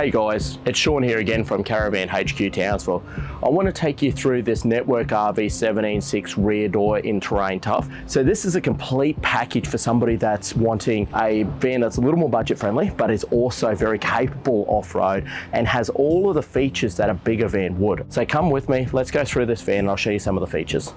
Hey guys, it's Sean here again from Caravan HQ Townsville. I want to take you through this Network RV 17.6 rear door in Terrain Tuff. So this is a complete package for somebody that's wanting a van that's a little more budget friendly, but is also very capable off-road and has all of the features that a bigger van would. So come with me, let's go through this van and I'll show you some of the features.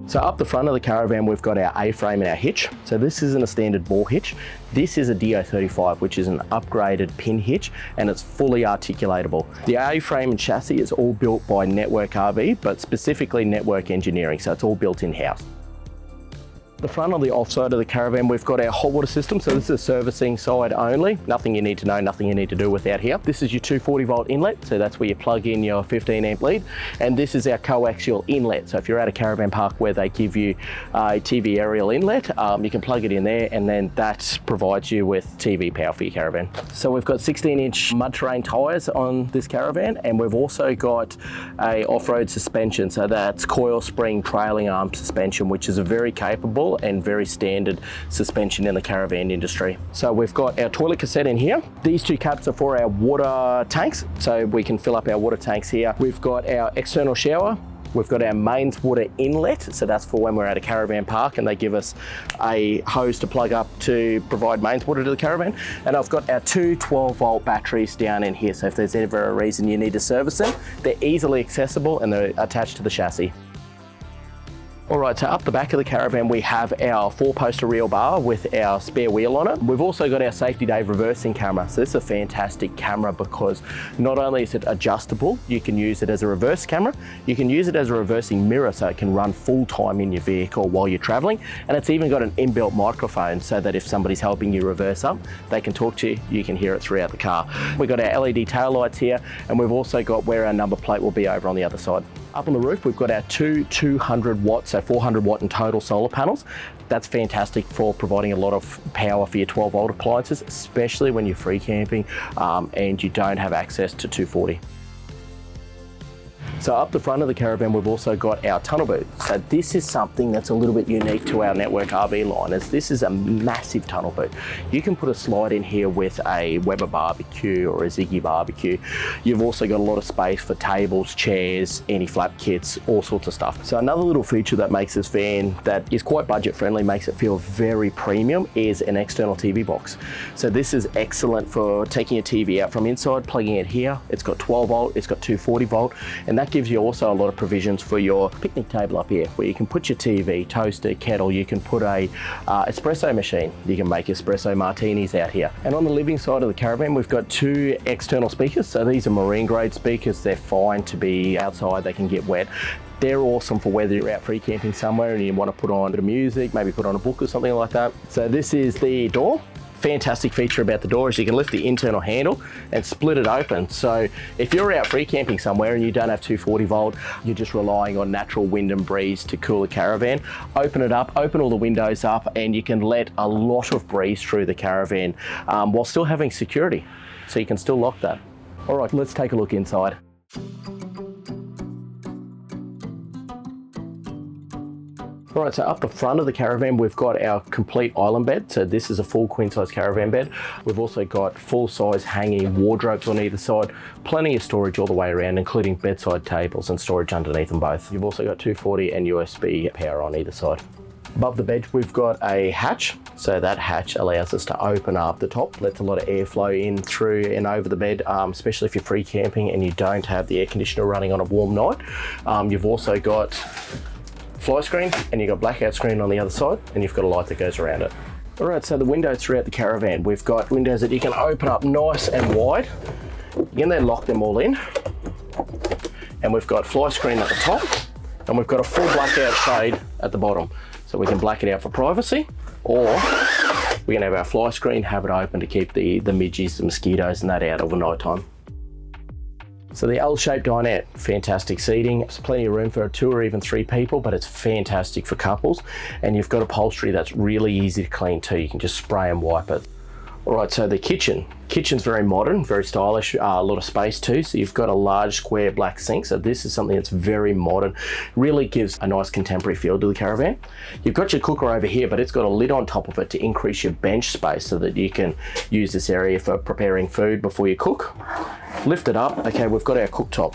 So up the front of the caravan, we've got our A-frame and our hitch. So this isn't a standard bore hitch. This is a DO35, which is an upgraded pin hitch, and it's fully articulatable. The A-frame and chassis is all built by Network RV, but specifically Network Engineering, so it's all built in-house. The front on the offside of the caravan, we've got our hot water system. So this is a servicing side only. Nothing you need to know, nothing you need to do without here. This is your 240 volt inlet. So that's where you plug in your 15 amp lead. And this is our coaxial inlet. So if you're at a caravan park where they give you a TV aerial inlet, you can plug it in there and then that provides you with TV power for your caravan. So we've got 16-inch mud terrain tires on this caravan, and we've also got a off-road suspension. So that's coil spring trailing arm suspension, which is a very capable and very standard suspension in the caravan industry. So we've got our toilet cassette in here. These two caps are for our water tanks, so we can fill up our water tanks here. We've got our external shower. We've got our mains water inlet, so that's for when we're at a caravan park and they give us a hose to plug up to provide mains water to the caravan. And I've got our two 12 volt batteries down in here, so if there's ever a reason you need to service them, they're easily accessible and they're attached to the chassis. All right, so up the back of the caravan, we have our 4-poster reel bar with our spare wheel on it. We've also got our Safety Dave reversing camera. So this is a fantastic camera because not only is it adjustable, you can use it as a reverse camera, you can use it as a reversing mirror so it can run full time in your vehicle while you're traveling. And it's even got an inbuilt microphone so that if somebody's helping you reverse up, they can talk to you, you can hear it throughout the car. We've got our LED tail lights here, and we've also got where our number plate will be over on the other side. Up on the roof, we've got our two 200 watt, so 400 watt in total solar panels. That's fantastic for providing a lot of power for your 12 volt appliances, especially when you're free camping and you don't have access to 240. So up the front of the caravan, we've also got our tunnel boot. So this is something that's a little bit unique to our Network RV line, as this is a massive tunnel boot. You can put a slide in here with a Weber barbecue or a Ziggy barbecue. You've also got a lot of space for tables, chairs, anti-flap kits, all sorts of stuff. So another little feature that makes this van that is quite budget friendly, makes it feel very premium, is an external TV box. So this is excellent for taking a TV out from inside, plugging it here. It's got 12 volt, it's got 240 volt, and that gives you also a lot of provisions for your picnic table up here, where you can put your TV, toaster, kettle, you can put a espresso machine, you can make espresso martinis out here. And on the living side of the caravan, we've got two external speakers. So these are marine grade speakers. They're fine to be outside, they can get wet. They're awesome for whether you're out free camping somewhere and you want to put on a bit of music, maybe put on a book or something like that. So this is the door. Fantastic feature about the door is you can lift the internal handle and split it open. So if you're out free camping somewhere and you don't have 240 volt, you're just relying on natural wind and breeze to cool the caravan, open it up, open all the windows up, and you can let a lot of breeze through the caravan while still having security. So you can still lock that. All right, let's take a look inside. All right, so up the front of the caravan, we've got our complete island bed. So this is a full queen size caravan bed. We've also got full size hanging wardrobes on either side, plenty of storage all the way around, including bedside tables and storage underneath them both. You've also got 240 and USB power on either side. Above the bed, we've got a hatch. So that hatch allows us to open up the top, lets a lot of airflow in through and over the bed, especially if you're free camping and you don't have the air conditioner running on a warm night. You've also got fly screen, and you've got blackout screen on the other side, and you've got a light that goes around it. All right, so the windows throughout the caravan, we've got windows that you can open up nice and wide. You can then lock them all in. And we've got fly screen at the top, and we've got a full blackout shade at the bottom. So we can black it out for privacy, or we can have our fly screen, have it open to keep the midges, the mosquitoes and that out overnight time. So the L-shaped dinette, fantastic seating. There's plenty of room for 2 or even 3 people, but it's fantastic for couples. And you've got upholstery that's really easy to clean too. You can just spray and wipe it. All right, so the kitchen's very modern, very stylish, a lot of space too. So you've got a large square black sink. So this is something that's very modern, really gives a nice contemporary feel to the Caravan. You've got your cooker over here, but it's got a lid on top of it to increase your bench space so that you can use this area for preparing food before you cook. Lift it up. Okay, we've got our cooktop.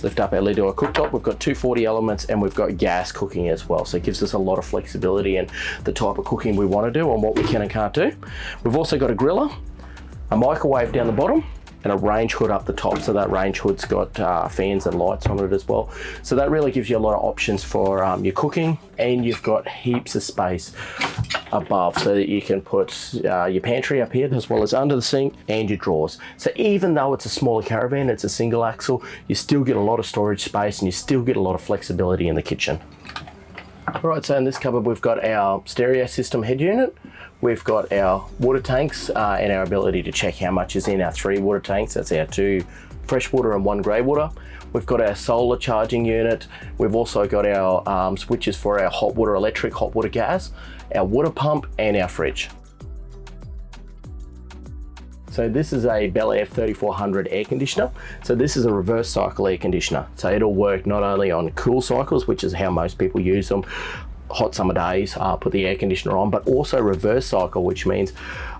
Lift up our lid to our cooktop. We've got 240 elements and we've got gas cooking as well. So it gives us a lot of flexibility in the type of cooking we want to do and what we can and can't do. We've also got a griller, a microwave down the bottom, and a range hood up the top. So that range hood's got fans and lights on it as well. So that really gives you a lot of options for your cooking, and you've got heaps of space above so that you can put your pantry up here as well as under the sink and your drawers. So even though it's a smaller Caravan, it's a single axle, you still get a lot of storage space and you still get a lot of flexibility in the kitchen. All right, so in this cupboard we've got our stereo system head unit. We've got our water tanks and our ability to check how much is in our 3 water tanks. That's our 2 fresh water and 1 grey water. We've got our solar charging unit. We've also got our switches for our hot water electric, hot water gas, our water pump and our fridge. So this is a Bel Air 3400 air conditioner. So this is a reverse cycle air conditioner. So it'll work not only on cool cycles, which is how most people use them, hot summer days, put the air conditioner on, but also reverse cycle, which means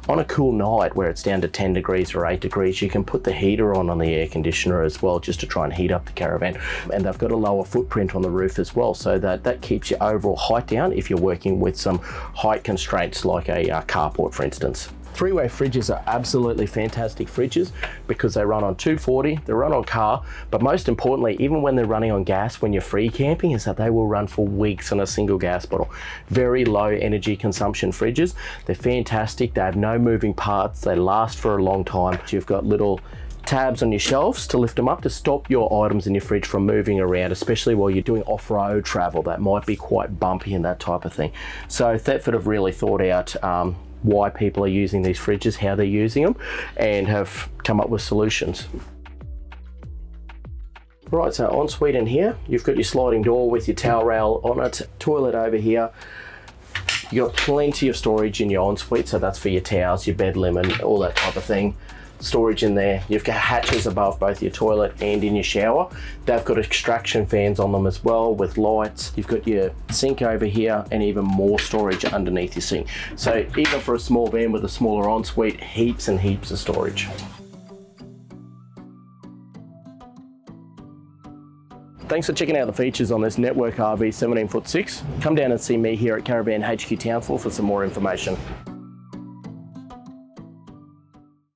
on a cool night where it's down to 10 degrees or 8 degrees, you can put the heater on the air conditioner as well, just to try and heat up the Caravan. And they've got a lower footprint on the roof as well, so that keeps your overall height down if you're working with some height constraints like a carport, for instance. 3-way fridges are absolutely fantastic fridges because they run on 240, they run on car, but most importantly, even when they're running on gas, when you're free camping, is that they will run for weeks on a single gas bottle. Very low energy consumption fridges. They're fantastic. They have no moving parts. They last for a long time. You've got little tabs on your shelves to lift them up to stop your items in your fridge from moving around, especially while you're doing off-road travel. That might be quite bumpy and that type of thing. So Thetford have really thought out why people are using these fridges, how they're using them, and have come up with solutions. Right, so ensuite in here, you've got your sliding door with your towel rail on it, toilet over here. You've got plenty of storage in your ensuite, so that's for your towels, your bed linen, all that type of thing. Storage in there. You've got hatches above both your toilet and in your shower. They've got extraction fans on them as well with lights. You've got your sink over here and even more storage underneath your sink. So even for a small van with a smaller ensuite, heaps and heaps of storage. Thanks for checking out the features on this Network RV 17'6". Come down and see me here at Caravan HQ Townsville for some more information.